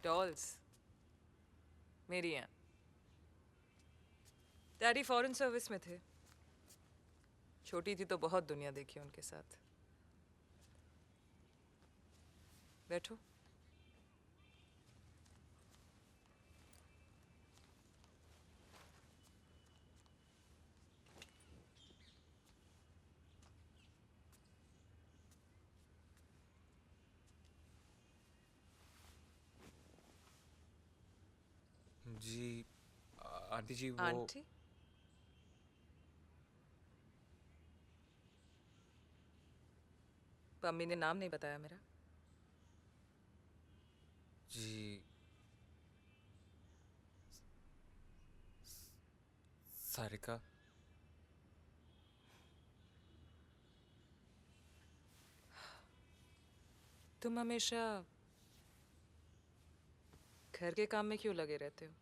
Dolls मेरी हैं। Daddy foreign service में थे। छोटी थी तो बहुत दुनिया देखी उनके साथ। बैठो। जी आंटी जी वो आंटी? पम्मी ने नाम नहीं बताया मेरा। जी सारिका। तुम हमेशा घर के काम में क्यों लगे रहते हो?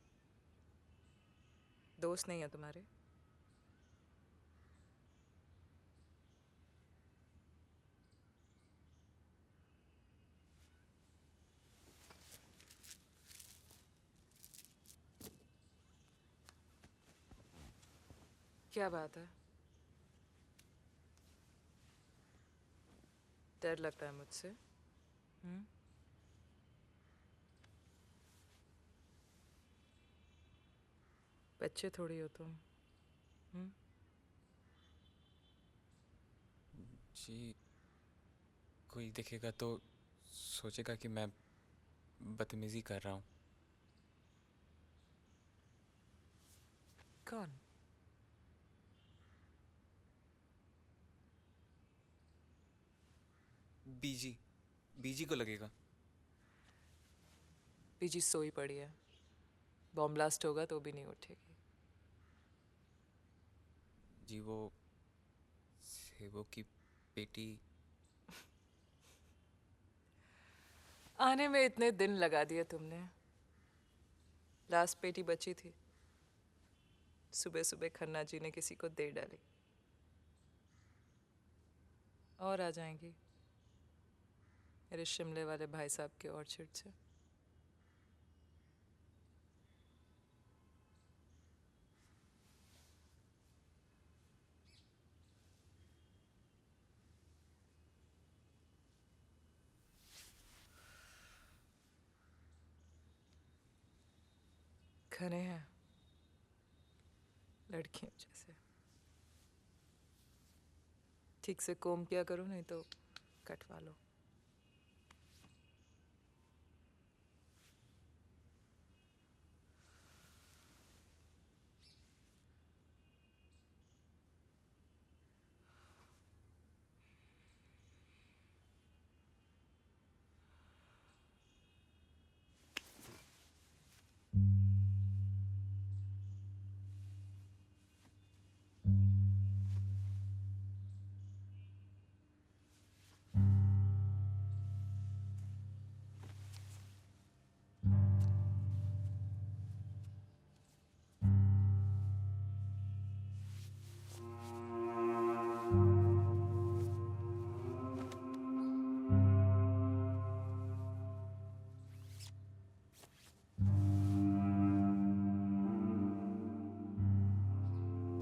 दोस्त नहीं है तुम्हारे? क्या बात है? डर लगता है मुझसे? हम्म? बच्चे थोड़ी हो तुम। हम्म? जी कोई देखेगा तो सोचेगा कि मैं बदतमीजी कर रहा हूँ। कौन? बीजी बीजी को लगेगा। बीजी सोई पड़ी है। बॉम्ब ब्लास्ट होगा तो भी नहीं उठेगी। जी वो सेबों की पेटी। आने में इतने दिन लगा दिए तुमने। लास्ट पेटी बची थी। सुबह सुबह खन्ना जी ने किसी को दे डाली। और आ जाएंगी मेरे शिमले वाले भाई साहब के ऑर्चर्ड से। घने हैं लड़कियों जैसे। ठीक से कोम किया करो नहीं तो कटवा लो।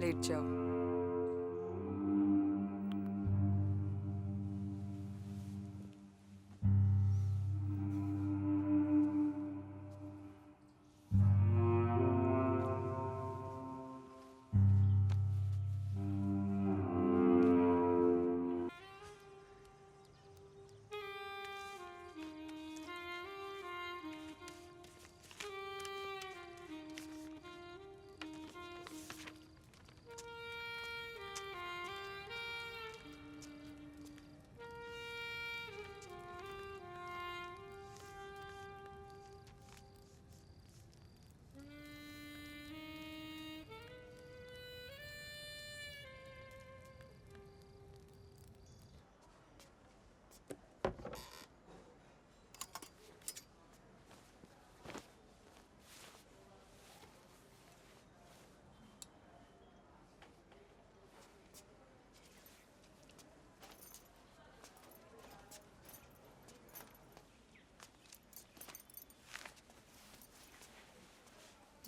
लेट जाओ।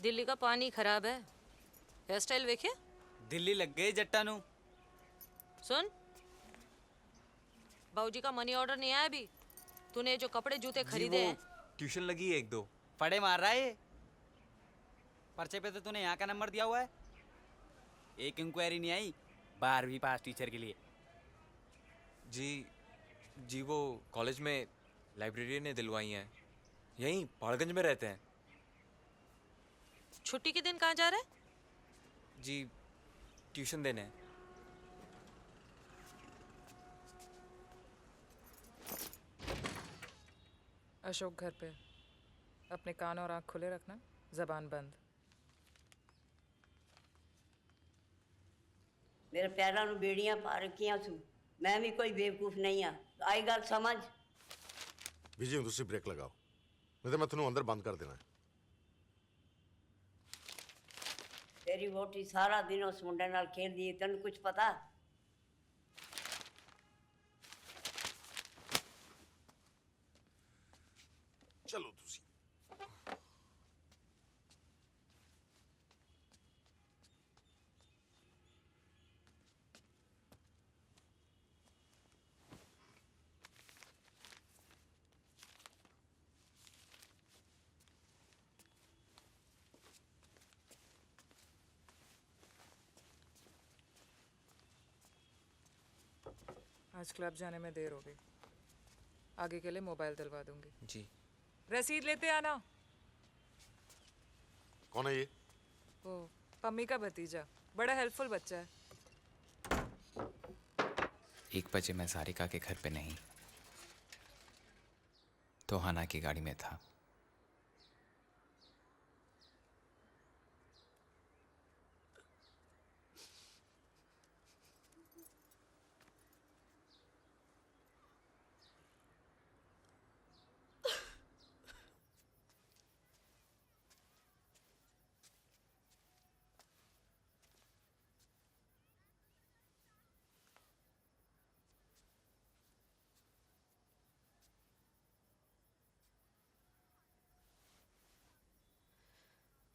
दिल्ली का पानी खराब है। Hair style वेखे। दिल्ली लग गई जट्टा नु। सुन, बाबूजी का मनी ऑर्डर नहीं आया अभी। तूने जो कपड़े जूते खरीदे हैं। ट्यूशन लगी है एक दो। पड़े मार रहा है ये। पर्चे पे तो तूने यहाँ का नंबर दिया हुआ है। एक इंक्वायरी नहीं आई 12वीं पास टीचर के लिए। जी वो कॉलेज में लाइब्रेरियन ने दिलवाई हैं। यहीं पहाड़गंज में रहते हैं। छुट्टी के दिन कहाँ जा रहा है? जी ट्यूशन देने। अशोक घर पे। अपने कान और आँख खुले रखना, जबान बंद। मेरे पैरों ਨੂੰ ਬੇੜੀਆਂ ਪਾ ਰੱਖੀਆਂ ਸੂ मैं भी कोई बेवकूफ नहीं हाँ आई गल समझ। विजय तुम ब्रेक लगाओ नहीं तो मैं तुम्हें अंदर बंद कर देना है। तेरी वोटी सारा दिन उस मुंडे नाल खेलदी है तेन कुछ पता? चलो तुसी आज क्लब जाने में देर हो गई। आगे के लिए मोबाइल दिलवा दूंगी। जी रसीद लेते आना। कौन है ये? ओ, पम्मी का भतीजा, बड़ा हेल्पफुल बच्चा है। 1 बजे मैं सारिका के घर पे नहीं तो हाना की गाड़ी में था।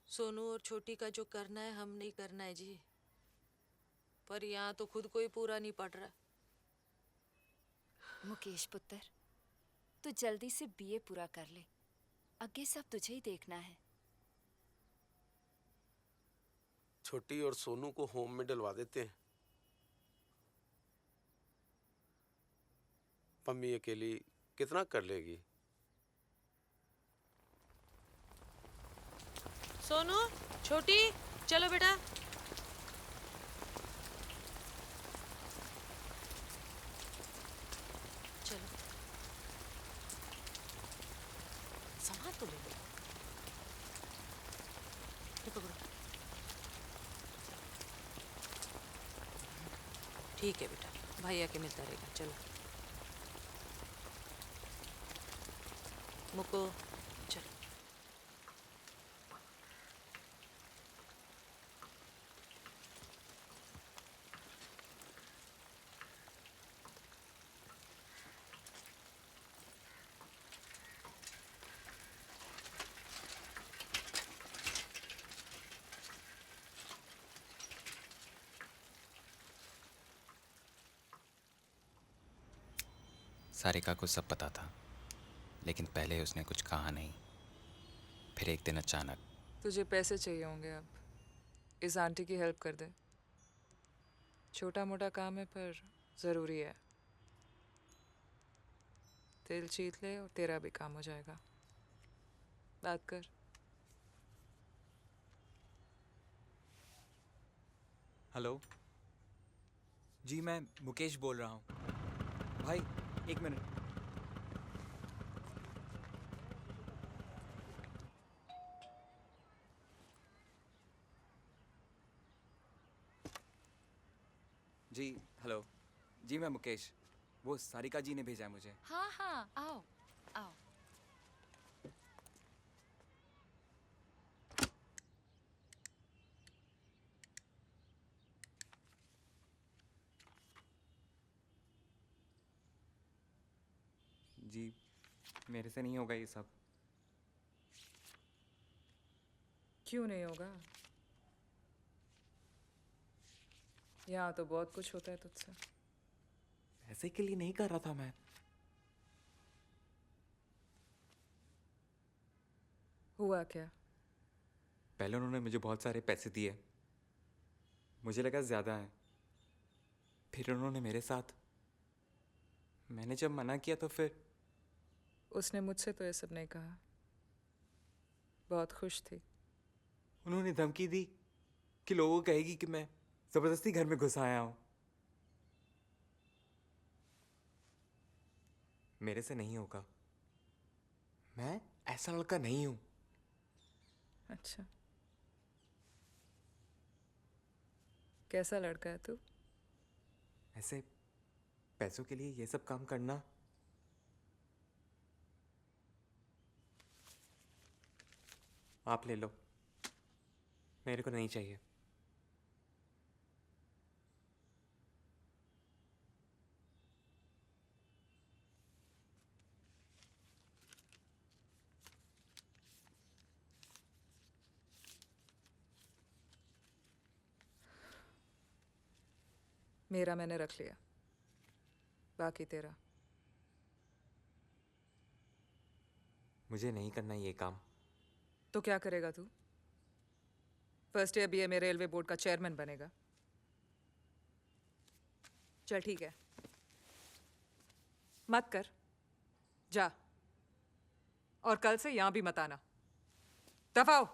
सोनू और छोटी का जो करना है हम नहीं करना है जी। पर यहाँ तो खुद को ही पूरा नहीं पड़ रहा। मुकेश पुत्र, तू जल्दी से बीए पूरा कर ले। आगे सब तुझे ही देखना है। छोटी और सोनू को होम में डलवा देते हैं। पम्मी अकेली कितना कर लेगी? सोनू, छोटी, चलो बेटा। चलो, सामान तो ले लो। ये पकड़ो। ठीक है बेटा, भैया के मिलता रहेगा। चलो मुको, चलो। सारिका को सब पता था लेकिन पहले उसने कुछ कहा नहीं। फिर एक दिन अचानक। तुझे पैसे चाहिए होंगे अब। इस आंटी की हेल्प कर दे। छोटा मोटा काम है पर ज़रूरी है। तेल चीत ले और तेरा भी काम हो जाएगा। बात कर। हेलो जी, मैं मुकेश बोल रहा हूँ। भाई 1 मिनट। जी हेलो जी, मैं मुकेश। वो सारिका जी ने भेजा है मुझे। हाँ हाँ, आओ आओ। जी मेरे से नहीं होगा ये सब। क्यों नहीं होगा? यहाँ तो बहुत कुछ होता है तुझसे। ऐसे के लिए नहीं कर रहा था मैं। हुआ क्या? पहले उन्होंने मुझे बहुत सारे पैसे दिए, मुझे लगा ज़्यादा है। फिर उन्होंने मेरे साथ, मैंने जब मना किया तो फिर उसने मुझसे तो ये सब नहीं कहा। बहुत खुश थी। उन्होंने धमकी दी कि लोगों को कहेगी कि मैं ज़बरदस्ती घर में घुस आया हूँ। मेरे से नहीं होगा, मैं ऐसा लड़का नहीं हूँ। अच्छा, कैसा लड़का है तू? ऐसे पैसों के लिए ये सब काम करना, आप ले लो, मेरे को नहीं चाहिए। मेरा मैंने रख लिया, बाकी तेरा। मुझे नहीं करना ये काम। तो क्या करेगा तू? फर्स्ट ईयर बीए में रेलवे बोर्ड का चेयरमैन बनेगा। चल ठीक है, मत कर, जा। और कल से यहां भी मत आना। दफाओ।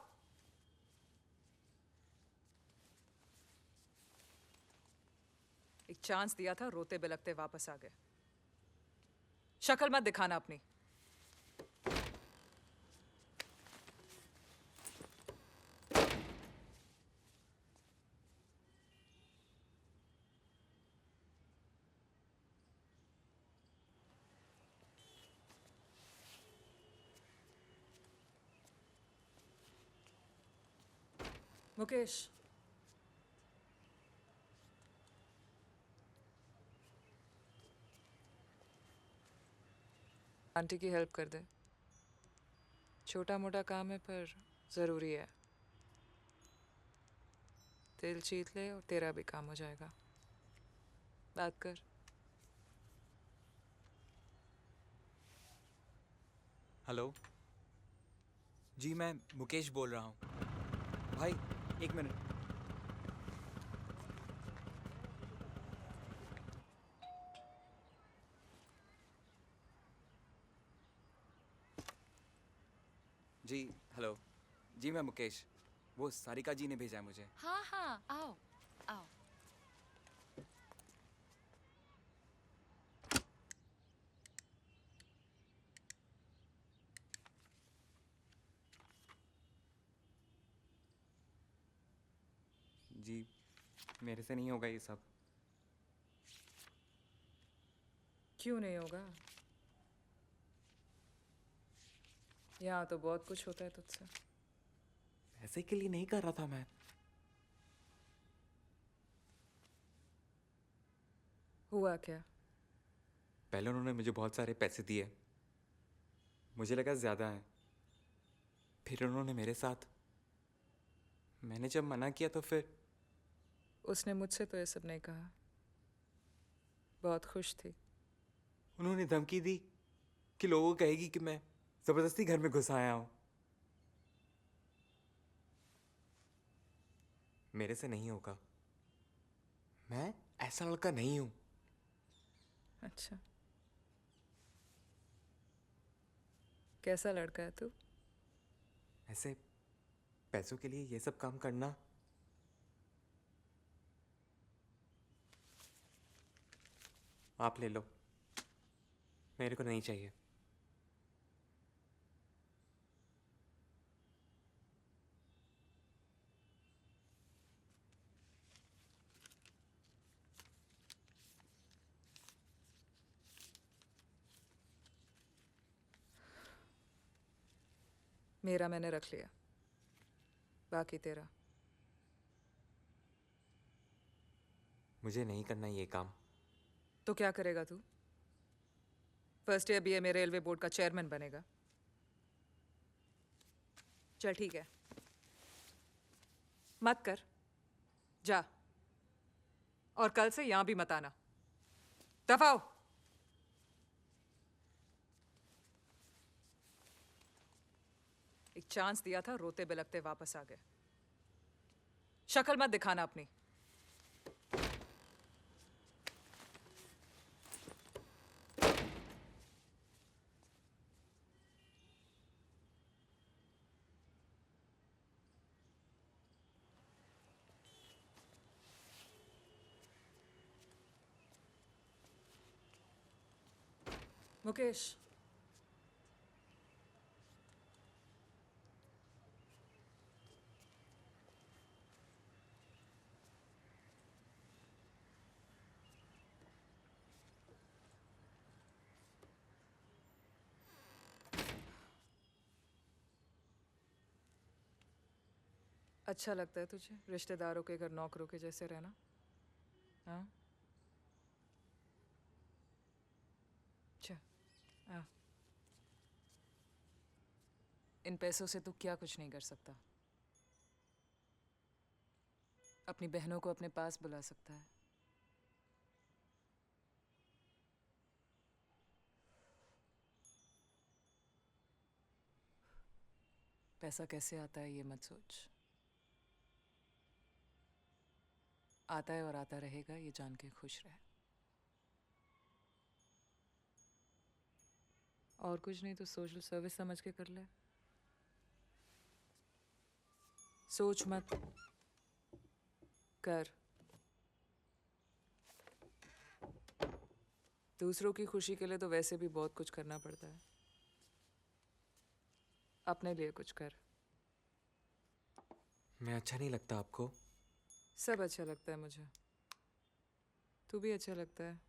एक चांस दिया था, रोते बिलखते वापस आ गए। शक्ल मत दिखाना अपनी। मुकेश, आंटी की हेल्प कर दे। छोटा मोटा काम है पर ज़रूरी है। तेल चीत ले और तेरा भी काम हो जाएगा। बात कर। हेलो जी, मैं मुकेश बोल रहा हूँ। भाई एक मिनट। जी हेलो जी, मैं मुकेश। वो सारिका जी ने भेजा है मुझे। हाँ हाँ, आओ आओ। जी मेरे से नहीं होगा ये सब। क्यों नहीं होगा? यहाँ तो बहुत कुछ होता है तुझसे। ऐसे के लिए नहीं कर रहा था मैं। हुआ क्या? पहले उन्होंने मुझे बहुत सारे पैसे दिए, मुझे लगा ज़्यादा है। फिर उन्होंने मेरे साथ, मैंने जब मना किया तो फिर उसने मुझसे तो ये सब नहीं कहा। बहुत खुश थी। उन्होंने धमकी दी कि लोगों को कहेगी कि मैं ज़बरदस्ती घर में घुस आया हूँ। मेरे से नहीं होगा, मैं ऐसा लड़का नहीं हूँ। अच्छा, कैसा लड़का है तू? ऐसे पैसों के लिए ये सब काम करना, आप ले लो, मेरे को नहीं चाहिए। मेरा मैंने रख लिया, बाकी तेरा। मुझे नहीं करना ये काम। तो क्या करेगा तू? फर्स्ट ईयर बीए में रेलवे बोर्ड का चेयरमैन बनेगा। चल ठीक है, मत कर, जा। और कल से यहां भी मत आना। दफाओ। एक चांस दिया था, रोते बिलखते वापस आ गए। शक्ल मत दिखाना अपनी। मुकेश, अच्छा लगता है तुझे रिश्तेदारों के घर नौकरों के जैसे रहना? हाँ, अच्छा। हाँ, इन पैसों से तू क्या कुछ नहीं कर सकता। अपनी बहनों को अपने पास बुला सकता है। पैसा कैसे आता है ये मत सोच। आता है और आता रहेगा, ये जान के खुश रह। और कुछ नहीं तो सोशल सर्विस समझ के कर ले। सोच मत, कर। दूसरों की खुशी के लिए तो वैसे भी बहुत कुछ करना पड़ता है। अपने लिए कुछ कर। मैं अच्छा नहीं लगता आपको? सब अच्छा लगता है मुझे। तू भी अच्छा लगता है।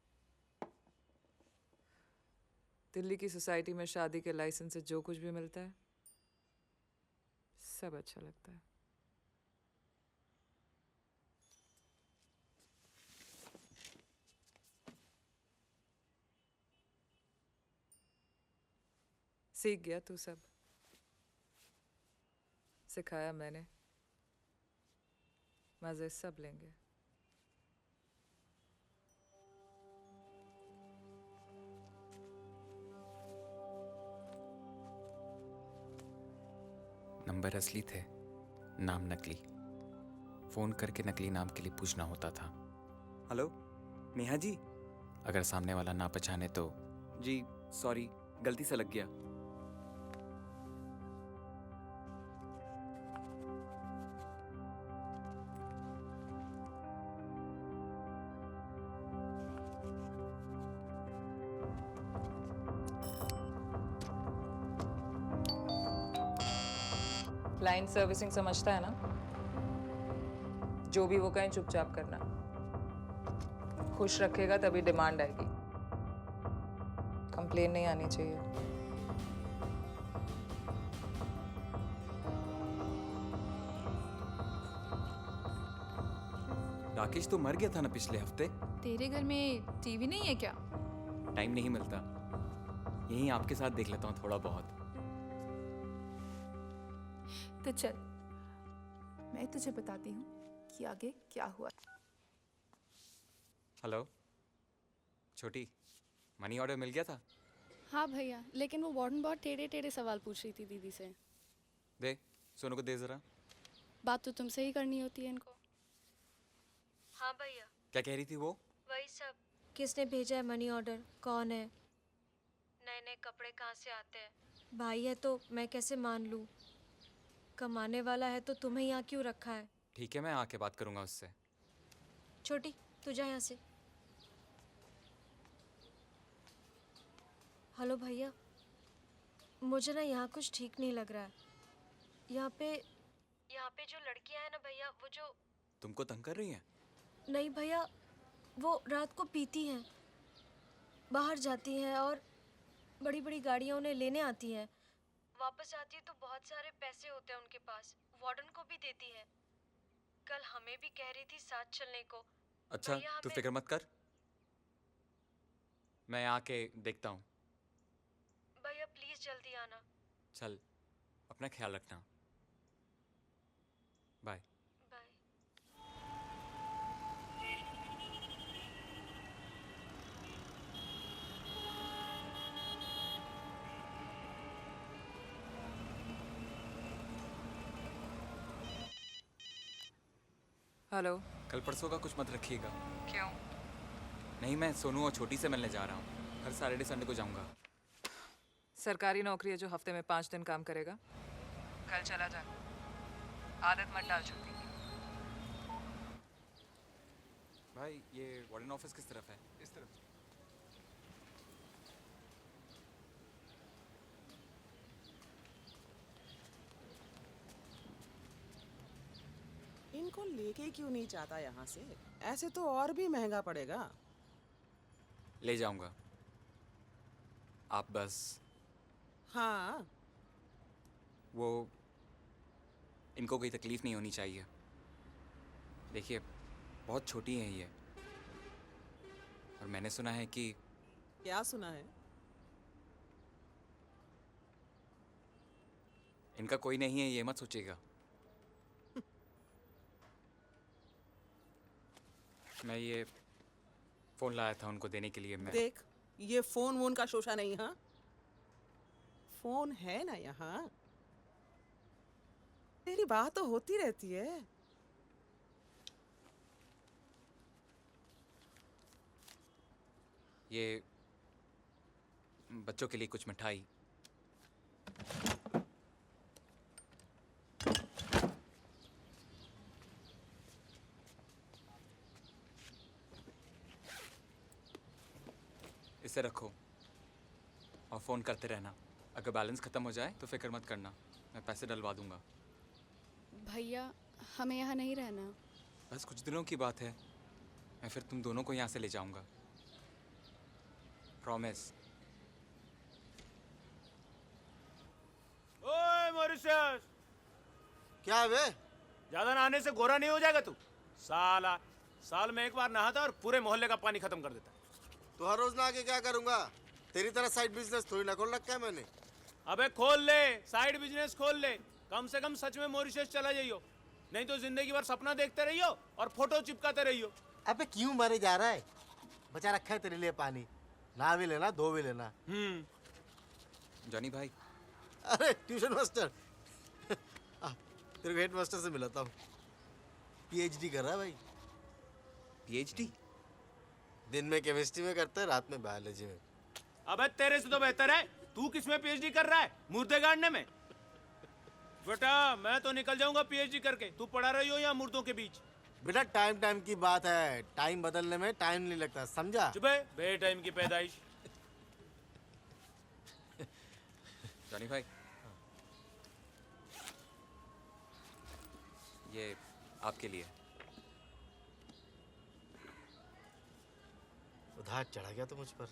दिल्ली की सोसाइटी में शादी के लाइसेंस से जो कुछ भी मिलता है सब अच्छा लगता है। सीख गया तू सब। सिखाया मैंने। मजे सब लेंगे। नंबर असली थे, नाम नकली। फोन करके नकली नाम के लिए पूछना होता था। हेलो, नेहा जी। अगर सामने वाला ना पहचाने तो जी सॉरी, गलती से लग गया। क्लाइंट सर्विसिंग समझता है ना? जो भी वो कहें चुपचाप करना। खुश रखेगा तभी डिमांड आएगी। कंप्लेन नहीं आनी चाहिए। राकेश तो मर गया था ना पिछले हफ्ते। तेरे घर में टीवी नहीं है क्या? टाइम नहीं मिलता। यहीं आपके साथ देख लेता हूँ थोड़ा बहुत। तो चल, मैं तुझे बताती हूँ कि आगे क्या हुआ। हेलो छोटी, मनी ऑर्डर मिल गया था? हाँ भैया, लेकिन वो वार्डन बहुत टेढ़े टेढ़े सवाल पूछ रही थी दीदी से। दे, सोनू को दे जरा। बात तो तुमसे ही करनी होती है इनको। हाँ भैया, क्या कह रही थी वो? वही सब। किसने भेजा है मनी ऑर्डर, कौन है, नए नए कपड़े कहाँ से आते हैं। भाई है तो मैं कैसे मान लूँ? कमाने वाला है तो तुम्हें यहाँ क्यों रखा है? ठीक है, मैं आके बात करूंगा उससे। छोटी, तू जा यहाँ से। हेलो भैया, मुझे ना यहाँ कुछ ठीक नहीं लग रहा है। यहाँ पे जो लड़कियाँ हैं ना भैया, वो जो... तुमको तंग कर रही हैं? नहीं भैया, वो रात को पीती हैं, बाहर जाती हैं और बड़ी बड़ी गाड़ियाँ उन्हें लेने आती हैं। वापस आती है तो बहुत सारे पैसे होते हैं उनके पास, वार्डन को भी देती है। कल हमें भी कह रही थी साथ चलने को। अच्छा, भैया, तू हमें... फिक्र मत कर, मैं आके देखता हूँ। भैया प्लीज जल्दी आना। चल, अपना ख्याल रखना। बाय। बाय। हेलो। कल परसों का कुछ मत रखिएगा। क्यों? नहीं, मैं सोनू और छोटी से मिलने जा रहा हूँ। हर सैटरडे संडे को जाऊँगा। सरकारी नौकरी है जो हफ्ते में 5 दिन काम करेगा। कल चला जा, आदत मत डाल छुट्टी की। भाई ये वार्डन ऑफिस किस तरफ है? इस तरफ। इनको लेके क्यों नहीं जाता यहाँ से? ऐसे तो और भी महंगा पड़ेगा। ले जाऊँगा, आप बस हाँ, वो इनको कोई तकलीफ नहीं होनी चाहिए। देखिए बहुत छोटी हैं ये, और मैंने सुना है कि क्या सुना है? इनका कोई नहीं है, ये मत सोचिएगा। मैं ये फोन लाया था उनको देने के लिए। मैं देख, ये फोन वोन का शोशा नहीं। हाँ, फोन है ना यहाँ। तेरी बात तो होती रहती है। ये बच्चों के लिए कुछ मिठाई। इसे रखो और फ़ोन करते रहना। अगर बैलेंस ख़त्म हो जाए तो फिक्र मत करना, मैं पैसे डलवा दूंगा। भैया हमें यहाँ नहीं रहना। बस कुछ दिनों की बात है, मैं फिर तुम दोनों को यहाँ से ले जाऊंगा, प्रॉमिस। ओए मॉरिशस, क्या है बे? ज्यादा नहाने से गोरा नहीं हो जाएगा तू? साला साल में एक बार नहाता और पूरे मोहल्ले का पानी खत्म कर देता। तो हर रोज नहा के क्या करूंगा? तेरी तरह साइड बिजनेस थोड़ी ना खोल रखा है मैंने। अबे खोल ले, साइड बिजनेस खोल ले। कम से कम सच में मॉरिशस चला जाइयो, नहीं तो जिंदगी भर सपना देखते रहियो और फोटो चिपकाते रहियो। अबे क्यों मरे जा रहा है? बचा रखा है तेरे लिए पानी, नहा भी लेना, धो भी लेना। जॉनी भाई। अरे ट्यूशन मास्टर। तेरे को हेड मास्टर से मिलाता हूँ। पीएचडी कर रहा है भाई। पीएचडी? दिन में केमिस्ट्री में करता है, रात में बायोलॉजी में। अबे तेरे से तो बेहतर है, तू किसमें पीएचडी कर रहा है? मुर्दे गाड़ने में। बेटा मैं तो निकल जाऊंगा पीएचडी करके, तू पड़ा रही हो यहाँ मुर्दों के बीच। बेटा टाइम टाइम की बात है, टाइम बदलने में टाइम नहीं लगता, समझा? चुप है, बे टाइम की पैदाइश। जॉनी भाई, ये आपके लिए। उधार चढ़ा गया तो मुझ पर।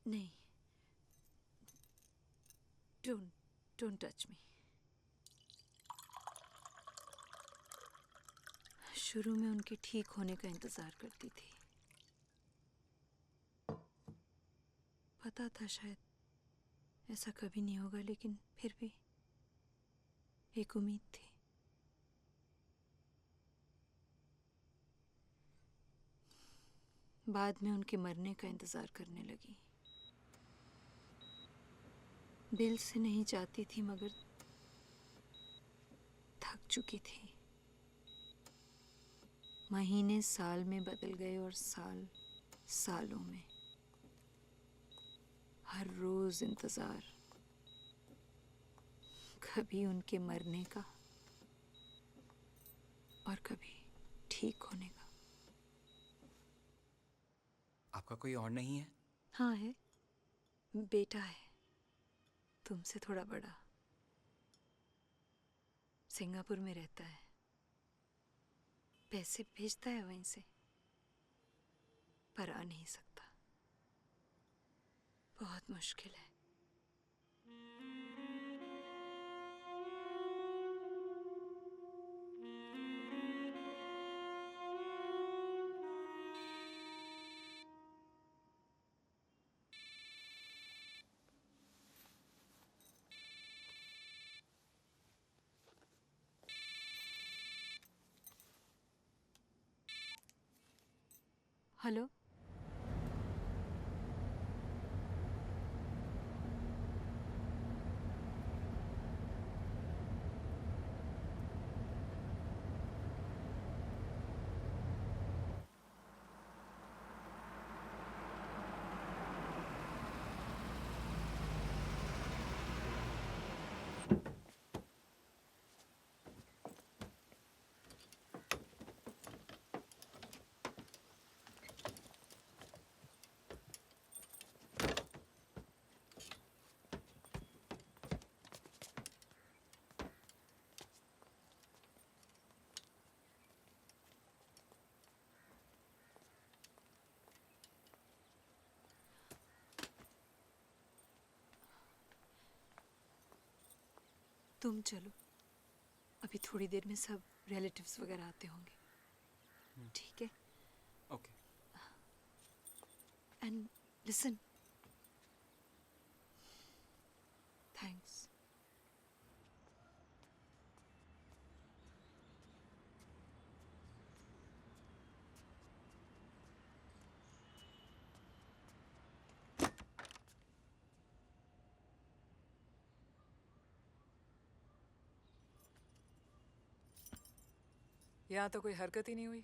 नहीं, डोंट टच मी। शुरू में उनके ठीक होने का इंतजार करती थी। पता था शायद ऐसा कभी नहीं होगा, लेकिन फिर भी एक उम्मीद थी। बाद में उनके मरने का इंतजार करने लगी। दिल से नहीं चाहती थी, मगर थक चुकी थी। महीने साल में बदल गए और साल सालों में। हर रोज रोज इंतजार, कभी उनके मरने का और कभी ठीक होने का। आपका कोई और नहीं है? हाँ है, बेटा है, तुमसे थोड़ा बड़ा, सिंगापुर में रहता है, पैसे भेजता है वहीं से, पर आ नहीं सकता, बहुत मुश्किल है। हेलो, तुम चलो, अभी थोड़ी देर में सब रिलेटिव्स वगैरह आते होंगे, ठीक है? ओके। And listen, thanks. यहाँ तो कोई हरकत ही नहीं हुई।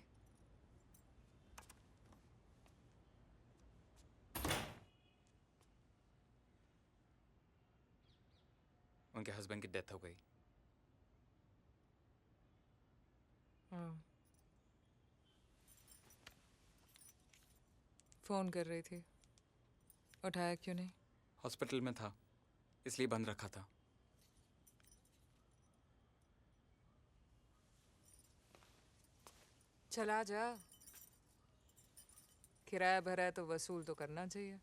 उनके हस्बैंड की डेथ हो गई। फोन कर रही थी, उठाया क्यों नहीं? हॉस्पिटल में था, इसलिए बंद रखा था। चला जा, किराया भरा है तो वसूल तो करना चाहिए।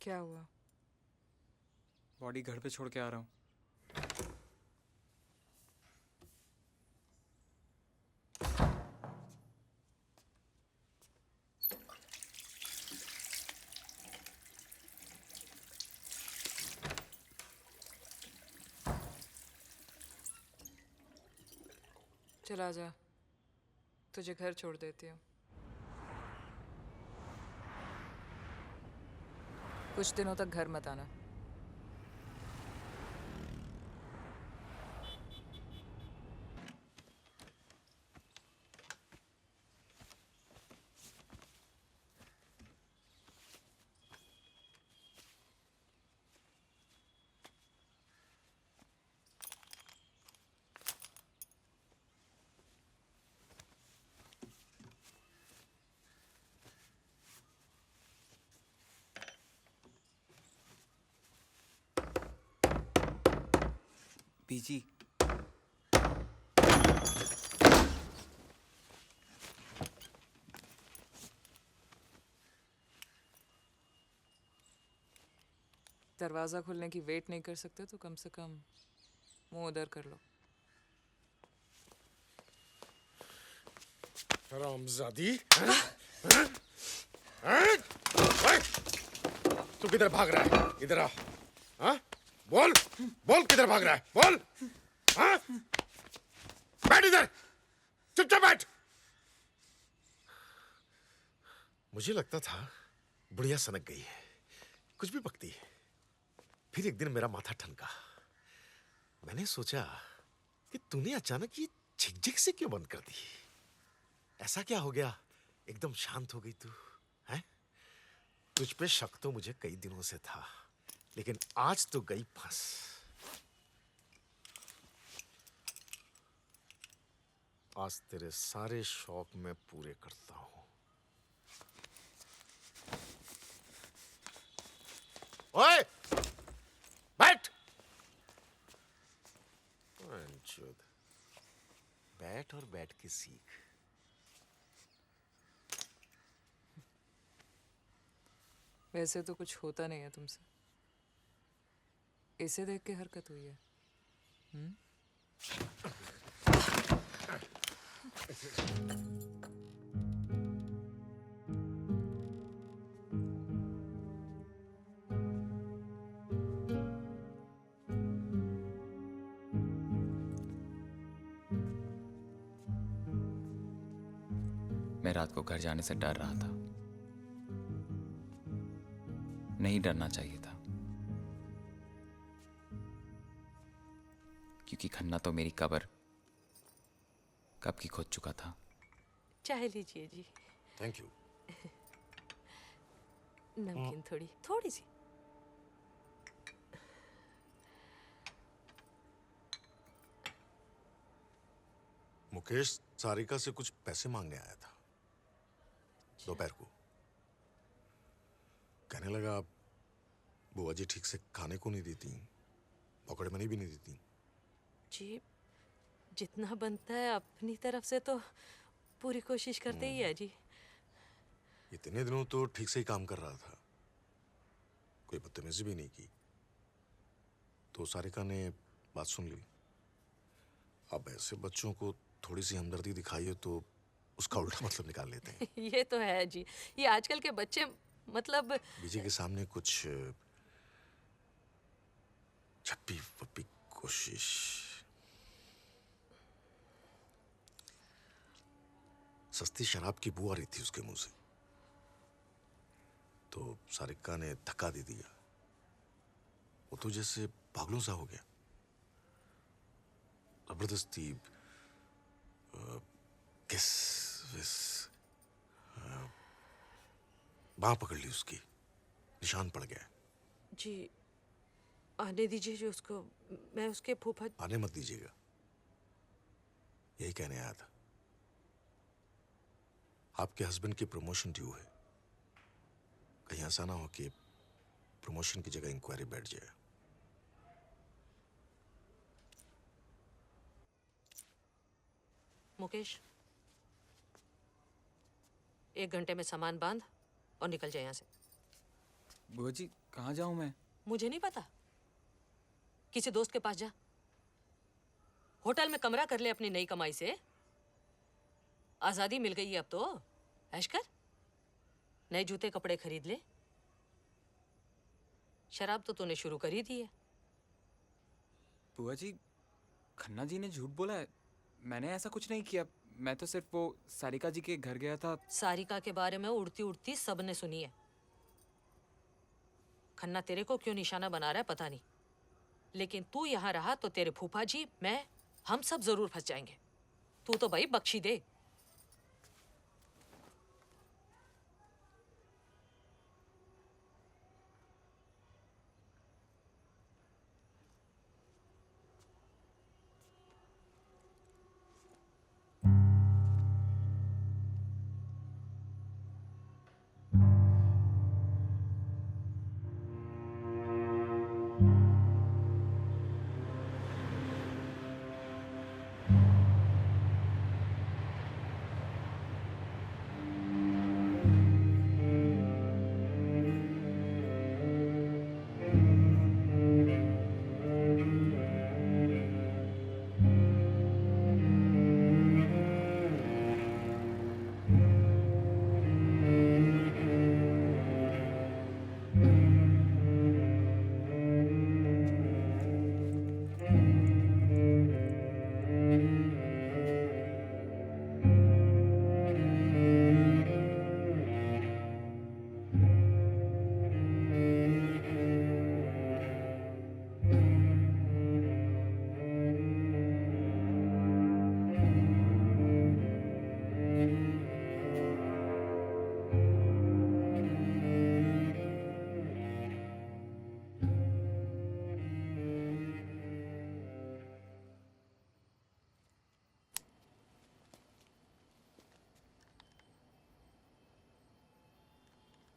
क्या हुआ? बॉडी घर पे छोड़ के आ रहा हूँ। चला जा, तुझे घर छोड़ देती हूँ। कुछ दिनों तक घर मत आना। बीजी, दरवाजा खुलने की वेट नहीं कर सकते तो कम से कम मुंह उधर कर लो। हरामजादी! तू किधर भाग रहा है? इधर आ। हाँ? बोल, बोल किधर भाग रहा है? बोल। हाँ? बैठ इधर, चुपचाप बैठ। मुझे लगता था बुढ़िया सनक गई है, कुछ भी बकती है। फिर एक दिन मेरा माथा ठनका। मैंने सोचा कि तूने अचानक ये झिकझिक से क्यों बंद कर दी? ऐसा क्या हो गया? एकदम शांत हो गई तू, हैं? तुझ पे शक तो मुझे कई दिनों से था, लेकिन आज तो गई फंस। आज तेरे सारे शौक मैं पूरे करता हूं। ओए, बैठ। अंशुद, बैठ और बैठ के सीख। वैसे तो कुछ होता नहीं है तुमसे, इसे देख के हरकत हुई है। मैं रात को घर जाने से डर रहा था। नहीं डरना चाहिए था, क्योंकि खन्ना तो मेरी कब्र कब की खोद चुका था। चाय लीजिए जी। Thank you. नमकीन थोड़ी थोड़ी सी। मुकेश सारिका से कुछ पैसे मांगने आया था दोपहर को। कहने लगा बुआ जी ठीक से खाने को नहीं देती, पॉकेट मनी भी नहीं देती। जी जितना बनता है अपनी तरफ से तो पूरी कोशिश करते ही है जी। इतने दिनों तो ठीक से ही काम कर रहा था, कोई बदतमीजी भी नहीं की। तो सारिका ने बात सुन ली। अब ऐसे बच्चों को थोड़ी सी हमदर्दी दिखाइए तो उसका उल्टा मतलब निकाल लेते हैं। ये तो है जी, ये आजकल के बच्चे मतलब बीजे के सामने कुछ छप्पी वप्पी कोशिश। सस्ती शराब की बू आ रही थी उसके मुंह से, तो सारिका ने धक्का दे दिया। वो तो जैसे पागलों सा हो गया। जबरदस्ती किस विस बांह पकड़ ली उसकी, निशान पड़ गया। जी आने दीजिए जो उसको, मैं उसके फूफा। आने मत दीजिएगा, यही कहने आया था। आपके हस्बैंड की प्रमोशन ड्यू है, कहीं ऐसा ना हो कि प्रमोशन की जगह इंक्वायरी बैठ जाए। मुकेश 1 घंटे में सामान बांध और निकल जाए यहाँ से। बुआ जी कहाँ जाऊँ मैं? मुझे नहीं पता, किसी दोस्त के पास जा। होटल में कमरा कर ले अपनी नई कमाई से। आजादी मिल गई है अब तो, ऐश कर। नए जूते कपड़े खरीद ले। शराब तो तूने शुरू कर ही दी है। बुआ जी खन्ना जी ने झूठ बोला है, मैंने ऐसा कुछ नहीं किया। मैं तो सिर्फ वो सारिका जी के घर गया था। सारिका के बारे में उड़ती उड़ती सबने सुनी है। खन्ना तेरे को क्यों निशाना बना रहा है पता नहीं, लेकिन तू यहाँ रहा तो तेरे फूफा जी, मैं, हम सब जरूर फंस जाएंगे। तू तो भाई बख्शी दे।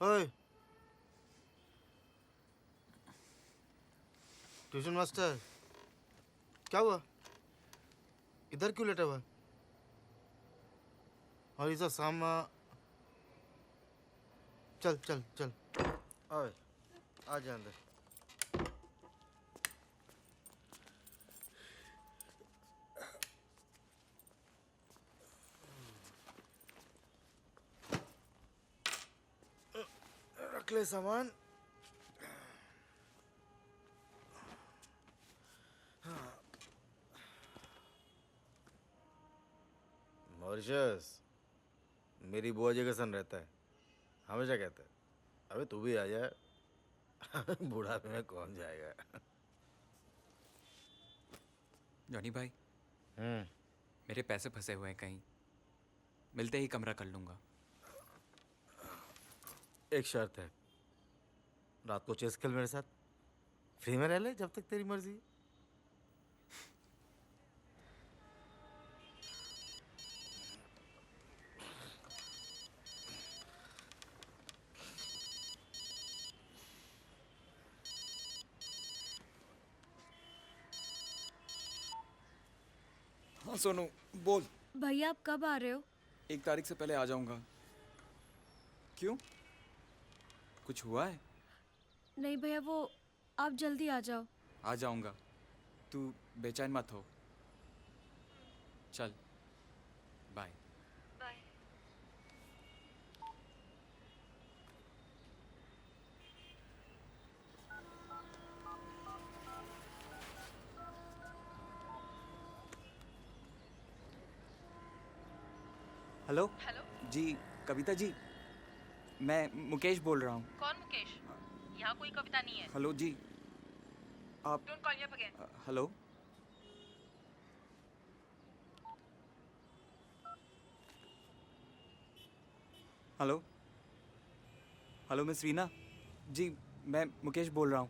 ओए ट्यूशन मास्टर, क्या हुआ? इधर क्यों लेटा हुआ है? और इस सामा चल चल चल, ओए आ जा अंदर। रख ले सामान। मॉरिशस, मेरी बुआ जी का सन रहता है, हमेशा कहता है अबे तू भी आ जा। बुढ़ापे में कौन जाएगा। जॉनी भाई, मेरे पैसे फंसे हुए हैं कहीं, मिलते ही कमरा कर लूंगा। एक शर्त है, रात को चेस खेल मेरे साथ, फ्री में रह ले जब तक तेरी मर्जी। हाँ सोनू बोल। भैया आप कब आ रहे हो? 1 तारीख से पहले आ जाऊंगा। क्यों, कुछ हुआ है? नहीं भैया, वो आप जल्दी आ जाओ। आ जाऊंगा, तू बेचैन मत हो। चल बाय। बाय। हेलो जी, कविता जी, मैं मुकेश बोल रहा हूँ। कौन मुकेश? यहाँ कोई कविता नहीं है। हेलो जी, आप don't call here again. Hello hello hello miss Reena ji, मैं मुकेश बोल रहा हूँ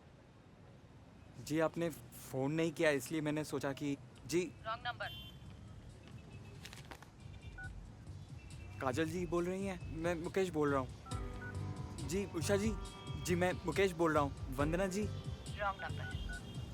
जी। आपने फ़ोन नहीं किया इसलिए मैंने सोचा कि जी। Wrong number. काजल जी बोल रही हैं? मैं मुकेश बोल रहा हूँ जी। उषा जी, जी मैं मुकेश बोल रहा हूँ। वंदना जी। Wrong number.